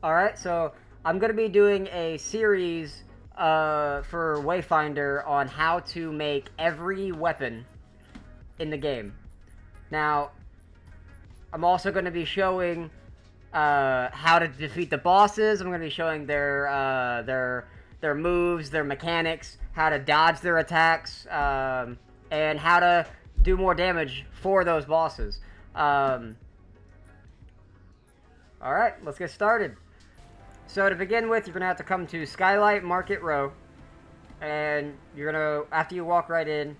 Alright, so I'm going to be doing a series for Wayfinder on how to make every weapon in the game. Now, I'm also going to be showing how to defeat the bosses. I'm going to be showing their moves, their mechanics, how to dodge their attacks, and how to do more damage for those bosses. Alright, let's get started. So to begin with, you're going to have to come to Skylight Market Row, and you're going to, after you walk right in,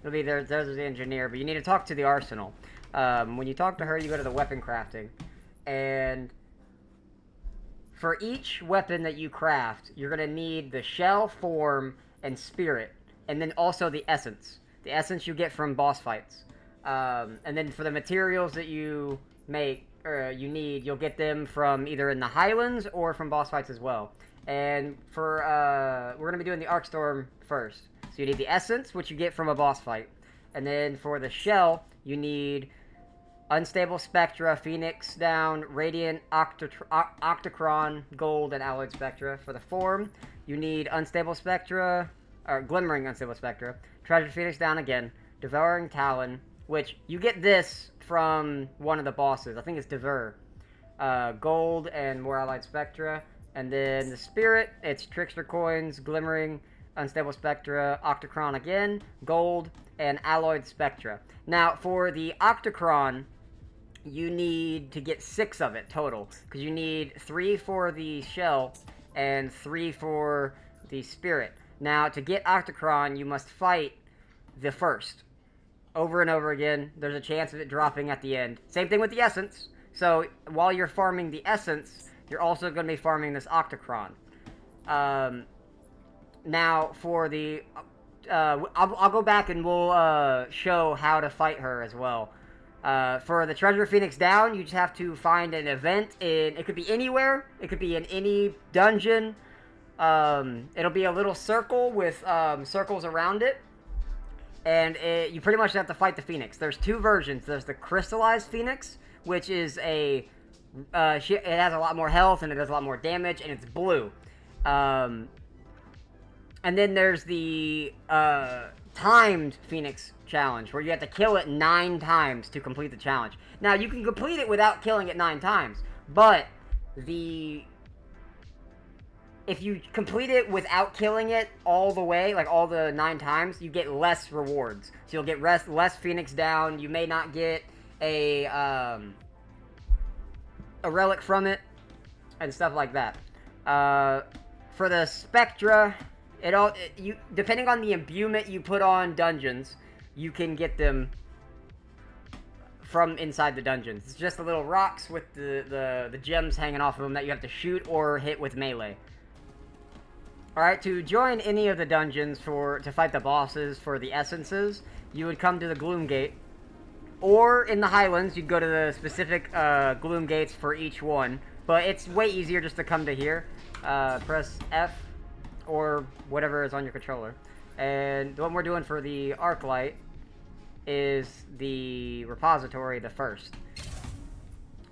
it'll be there's the engineer, but you need to talk to the arsenal. When you talk to her, you go to the weapon crafting, and for each weapon that you craft, you're going to need the shell, form, and spirit, and then also the essence. The essence you get from boss fights. And then for the materials that you make, or you need, you'll get them from either in the Highlands or from boss fights as well. And for, we're going to be doing the arcstorm first. So you need the essence, which you get from a boss fight. And then for the shell, you need unstable spectra, phoenix down, radiant, octocron, gold, and alloyed spectra. For the form, you need unstable spectra, or glimmering unstable spectra, treasure phoenix down again, devouring talon, which you get this from one of the bosses. I think it's Dever. Gold and more allied spectra. And then the spirit, it's trickster coins, glimmering, unstable spectra, octocron again, gold, and alloyed spectra. Now, for the octocron, you need to get 6 of it total, because you need 3 for the shell and 3 for the spirit. Now, to get octocron, you must fight the first. Over and over again, there's a chance of it dropping at the end. Same thing with the essence. So, while you're farming the essence, you're also going to be farming this octocron. Now, for the... I'll go back and we'll show how to fight her as well. For the treasure phoenix down, you just have to find an event in... It could be anywhere. It could be in any dungeon. It'll be a little circle with circles around it. And you pretty much have to fight the phoenix. There's 2 versions. There's the crystallized phoenix, which is a... it has a lot more health and it does a lot more damage, and it's blue. And then there's the timed phoenix challenge, where you have to kill it 9 times to complete the challenge. Now, you can complete it without killing it 9 times, but if you complete it without killing it all the way, like all the 9 times, you get less rewards. So you'll get less phoenix down. You may not get a relic from it, and stuff like that. For the spectra, depending on the imbuement you put on dungeons, you can get them from inside the dungeons. It's just the little rocks with the gems hanging off of them that you have to shoot or hit with melee. Alright, to join any of the dungeons to fight the bosses for the essences, you would come to the Gloom Gate. Or in the Highlands, you'd go to the specific Gloom Gates for each one. But it's way easier just to come to here. Press F or whatever is on your controller. And what we're doing for the arc light is the repository, the first.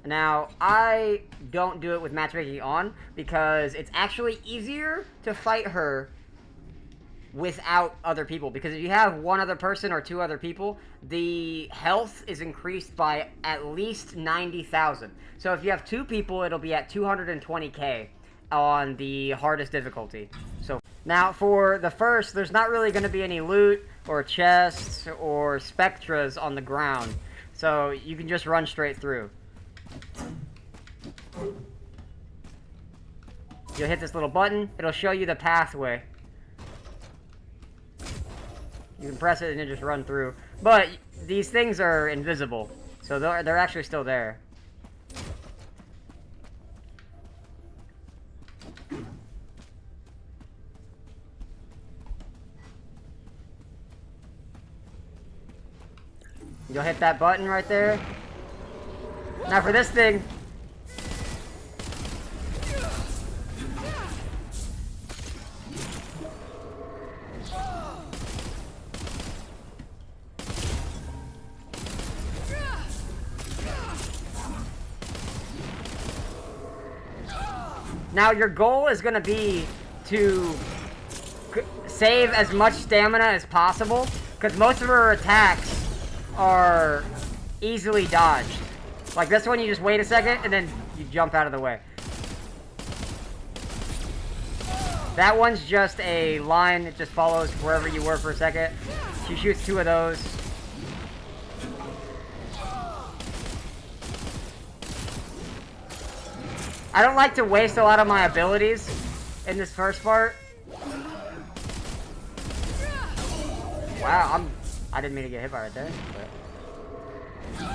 Now, I don't do it with matchmaking on, because it's actually easier to fight her without other people. Because if you have 1 other person or 2 other people, the health is increased by at least 90,000. So if you have 2 people, it'll be at 220k on the hardest difficulty. So now for the first, there's not really going to be any loot or chests or spectras on the ground. So you can just run straight through. You'll hit this little button. It'll show you the pathway. You can press it and then just run through. But these things are invisible, so they're actually still there. You'll hit that button right there. Now for this thing, Now your goal is going to be to save as much stamina as possible, because most of her attacks are easily dodged. Like this one, you just wait a second and then you jump out of the way. That one's just a line that just follows wherever you were for a second. She shoots 2 of those. I don't like to waste a lot of my abilities in this first part. Wow, I didn't mean to get hit by right there. But...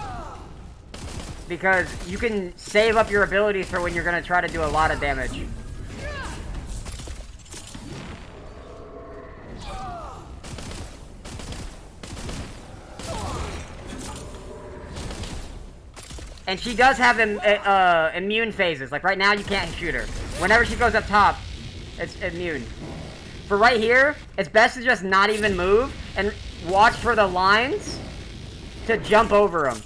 because you can save up your abilities for when you're going to try to do a lot of damage. And she does have immune phases. Like right now, you can't shoot her. Whenever she goes up top, it's immune. For right here, it's best to just not even move and watch for the lines to jump over them.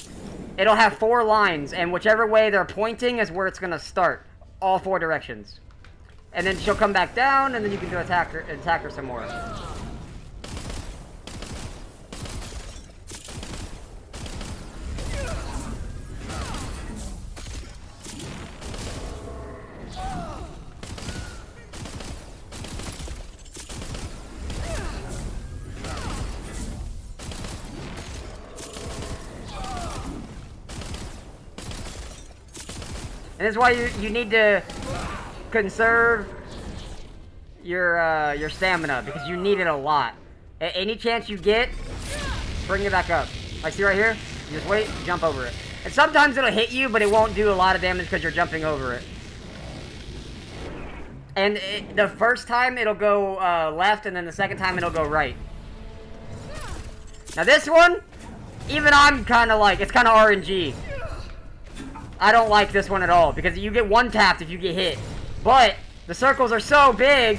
It'll have 4 lines, and whichever way they're pointing is where it's gonna start. All 4 directions. And then she'll come back down, and then you can do attack her some more. And this is why you need to conserve your stamina, because you need it a lot. Any chance you get, bring it back up. Like, see right here? You just wait, jump over it. And sometimes it'll hit you, but it won't do a lot of damage because you're jumping over it. And the first time it'll go left, and then the second time it'll go right. Now this one, even I'm kind of like, it's kind of RNG. I don't like this one at all, because you get one tapped if you get hit. But the circles are so big.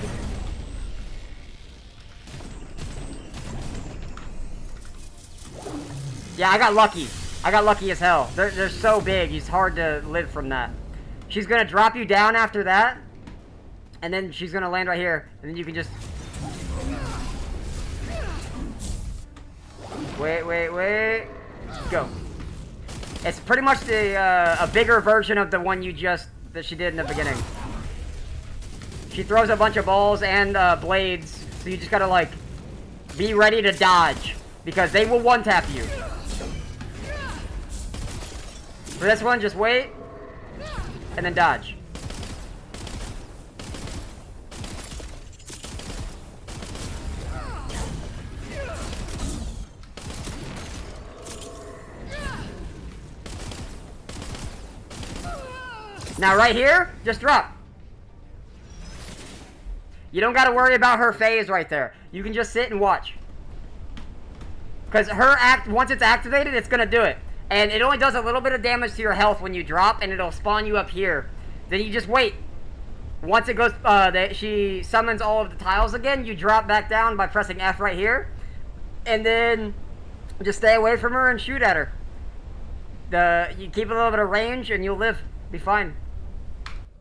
Yeah, I got lucky. I got lucky as hell. They're so big, it's hard to live from that. She's gonna drop you down after that. And then she's gonna land right here. And then you can just... Wait. Go. It's pretty much a bigger version of the one that she did in the beginning. She throws a bunch of balls and blades, so you just gotta like be ready to dodge, because they will one-tap you. For this one, just wait and then dodge. Now right here, just drop. You don't got to worry about her phase right there. You can just sit and watch. Because once it's activated, it's going to do it. And it only does a little bit of damage to your health when you drop, and it'll spawn you up here. Then you just wait. Once it goes, she summons all of the tiles again, you drop back down by pressing F right here. And then just stay away from her and shoot at her. You keep a little bit of range, and you'll live. Be fine.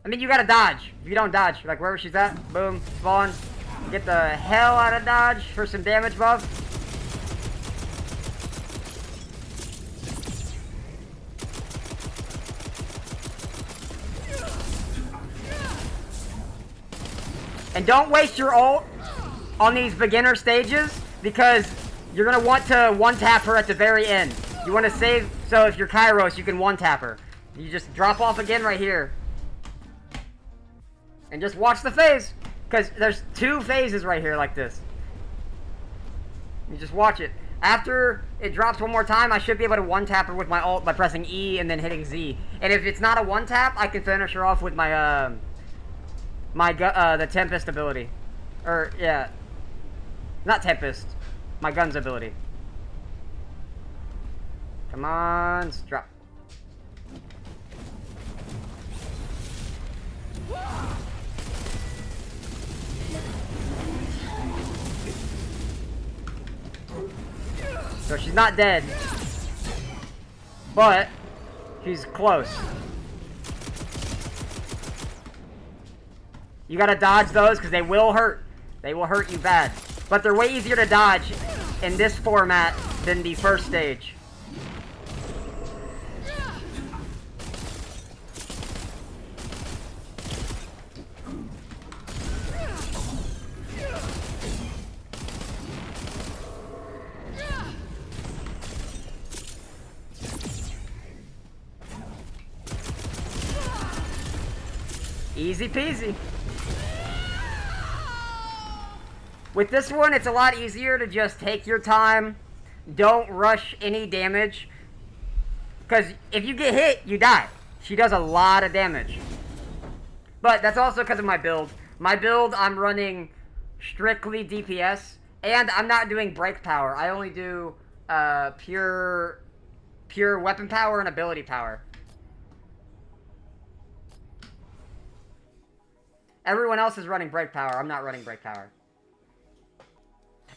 I mean, you gotta dodge. If you don't dodge, like wherever she's at, boom, spawn. Get the hell out of dodge for some damage buff. And don't waste your ult on these beginner stages, because you're gonna want to one-tap her at the very end. You want to save, so if you're Kairos, you can one-tap her. You just drop off again right here. And just watch the phase. Because there's 2 phases right here like this. You just watch it. After it drops one more time, I should be able to one-tap her with my ult by pressing E and then hitting Z. And if it's not a one-tap, I can finish her off with my, the Tempest ability. Or, yeah. Not Tempest. My gun's ability. Come on, drop. So she's not dead, but she's close. You gotta dodge those because they will hurt. They will hurt you bad. But they're way easier to dodge in this format than the first stage. Easy peasy. With this one, it's a lot easier to just take your time. Don't rush any damage. Because if you get hit, you die. She does a lot of damage. But that's also because of my build. My build, I'm running strictly DPS. And I'm not doing break power. I only do pure weapon power and ability power. Everyone else is running break power. I'm not running break power.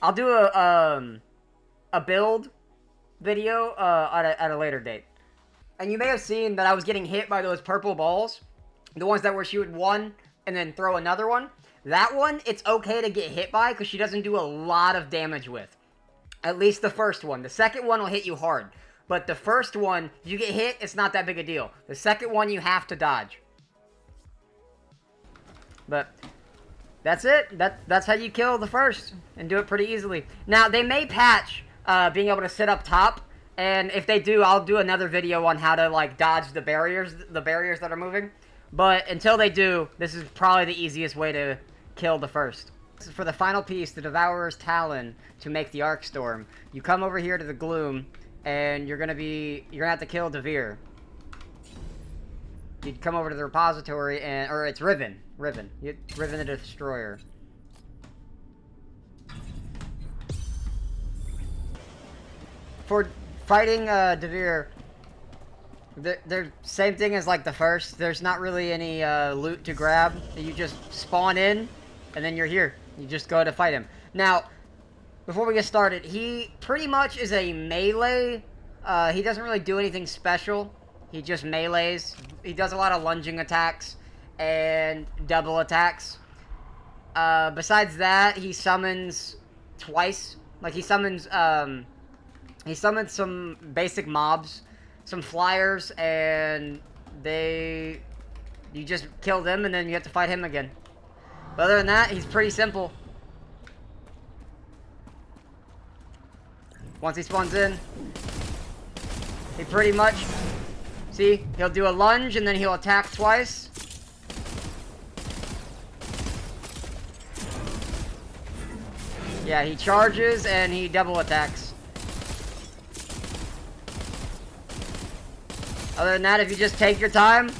I'll do a build video at a later date. And you may have seen that I was getting hit by those purple balls. The ones that were shoot one and then throw another one. That one, it's okay to get hit by because she doesn't do a lot of damage with. At least the first one. The second one will hit you hard. But the first one, if you get hit, it's not that big a deal. The second one, you have to dodge. But that's it. That's how you kill the first and do it pretty easily. Now, they may patch being able to sit up top. And if they do, I'll do another video on how to like dodge the barriers that are moving. But until they do, this is probably the easiest way to kill the first. This is for the final piece, the Devourer's Talon, to make the Arcstorm. You come over here to the Gloom, and you're gonna have to kill Devere. You'd come over to the repository, or it's Ryv'n. Ryv'n the Destroyer. For fighting Devere, they're same thing as like the first. There's not really any loot to grab. You just spawn in, and then you're here. You just go to fight him. Now, before we get started, he pretty much is a melee. He doesn't really do anything special. He just melees. He does a lot of lunging attacks and double attacks. Besides that, he summons twice. Like he summons some basic mobs, some flyers, and you just kill them and then you have to fight him again. But other than that, he's pretty simple. Once he spawns in, he pretty much, see, he'll do a lunge and then he'll attack twice. Yeah, he charges and he double attacks. Other than that, if you just take your time.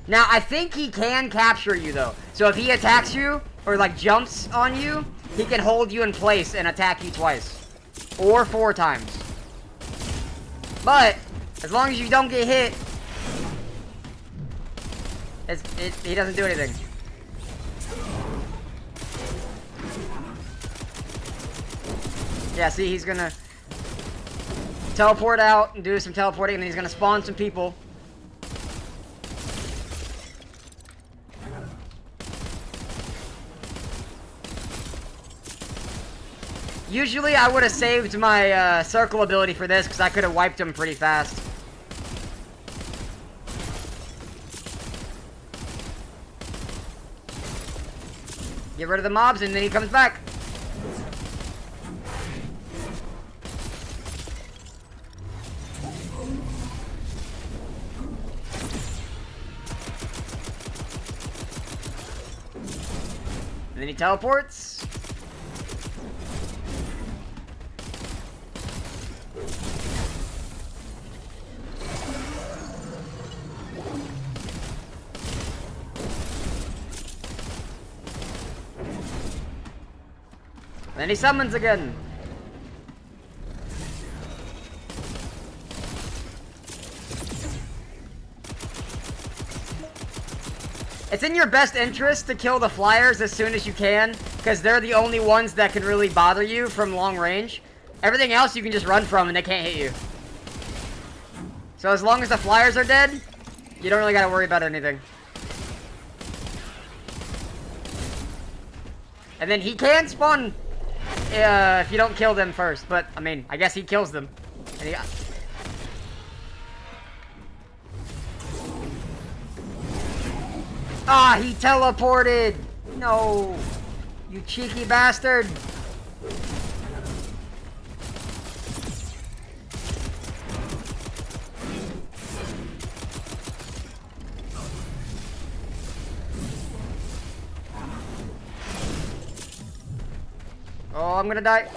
Now, I think he can capture you, though. So if he attacks you, or like jumps on you, he can hold you in place and attack you twice. Or 4 times. But, as long as you don't get hit, he doesn't do anything. Yeah, see, he's gonna teleport out and do some teleporting, and then he's gonna spawn some people. Usually, I would have saved my circle ability for this, because I could have wiped him pretty fast. Get rid of the mobs, and then he comes back. And then he teleports. Then he summons again. It's in your best interest to kill the flyers as soon as you can, because they're the only ones that can really bother you from long range. Everything else you can just run from and they can't hit you. So as long as the flyers are dead, you don't really gotta worry about anything. And then he can spawn if you don't kill them first, but I mean, I guess he kills them. And he... Ah, he teleported! No! You cheeky bastard! Oh, I'm gonna die.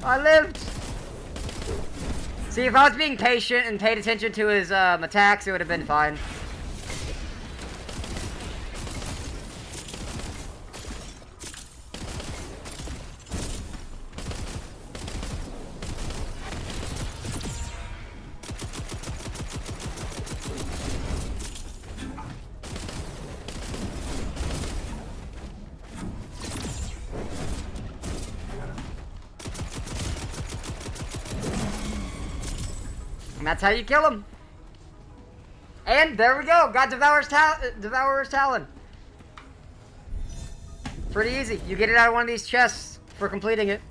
I lived! See, if I was being patient and paid attention to his attacks, it would have been fine. And that's how you kill him. And there we go. Got Devourer's Talon. Pretty easy. You get it out of one of these chests for completing it.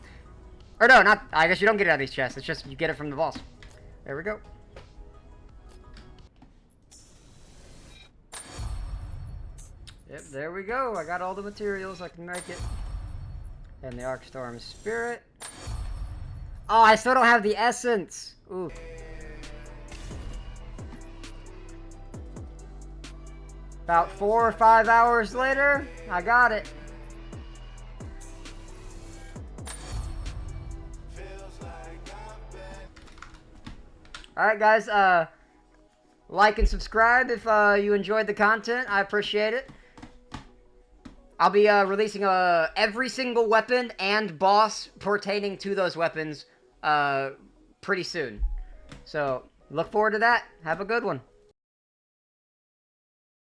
Or no, not. I guess you don't get it out of these chests. It's just you get it from the boss. There we go. Yep, there we go. I got all the materials. I can make it. And the arcstorm spirit. Oh, I still don't have the essence. Ooh. About 4 or 5 hours later, I got it. Alright guys, like and subscribe if you enjoyed the content. I appreciate it. I'll be releasing every single weapon and boss pertaining to those weapons pretty soon. So, look forward to that. Have a good one.